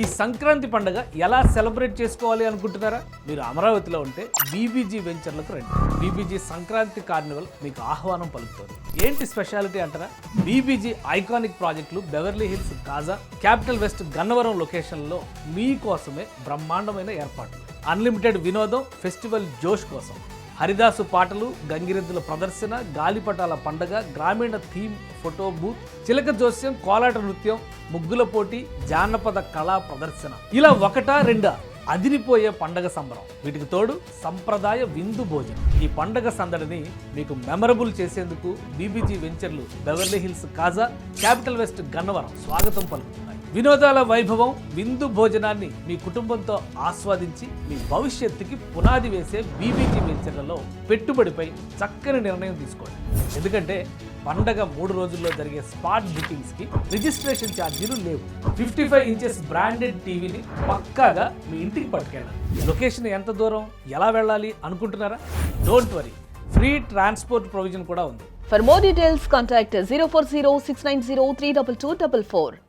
ఈ సంక్రాంతి పండుగ ఎలా సెలబ్రేట్ చేసుకోవాలి అనుకుంటున్నారా? మీరు అమరావతిలో ఉంటే బీబీజీ వెంచర్లకు రండి. బీబీజీ సంక్రాంతి కార్నివల్ మీకు ఆహ్వానం పలుకుతుంది. ఏంటి స్పెషాలిటీ అంటారా? బీబీజీ ఐకానిక్ ప్రాజెక్టులు బెవర్లీ హిల్స్, కాజా, క్యాపిటల్ వెస్ట్, గన్నవరం లొకేషన్లో మీకోసమే బ్రహ్మాండమైన ఏర్పాట్లు. అన్లిమిటెడ్ వినోదం, ఫెస్టివల్ జోష్ కోసం హరిదాసు పాటలు, గంగిరెద్దుల ప్రదర్శన, గాలిపటాల పండగ, గ్రామీణ థీమ్ ఫోటో బూత్, చిలక జోస్యం, కోలాట నృత్యం, ముగ్గుల పోటీ, జానపద కళా ప్రదర్శన, ఇలా ఒకటా రెండా అదిరిపోయే పండగ సంబరం. వీటికి తోడు సంప్రదాయ విందు భోజనం. ఈ పండగ సందడిని మీకు మెమరబుల్ చేసేందుకు బీబీజీ వెంచర్లు బెవర్లీ హిల్స్, కాజా, క్యాపిటల్ వెస్ట్, గన్నవరం స్వాగతం పలుకుతున్నాయి. వినోదాల వైభవం, విందు భోజనాన్ని మీ కుటుంబంతో ఆస్వాదించి మీ భవిష్యత్తుకి పునాది వేసే బీబీజీ వెంచర్లలో పెట్టుబడిపై చక్కని నిర్ణయం తీసుకోండి. ఎందుకంటే పండగ 3 రోజుల్లో జరిగే స్పాట్ బుకింగ్స్కి రిజిస్ట్రేషన్ ఛార్జీలు లేవు. 55 ఇంచెస్ బ్రాండెడ్ టీవీని పక్కాగా మీ ఇంటికి పట్టుకెళ్ళాలి. లొకేషన్ ఎంత దూరం, ఎలా వెళ్ళాలి అనుకుంటున్నారా? Don't worry, free transport provision కూడా ఉంది. For more details, contact 040 690 32244.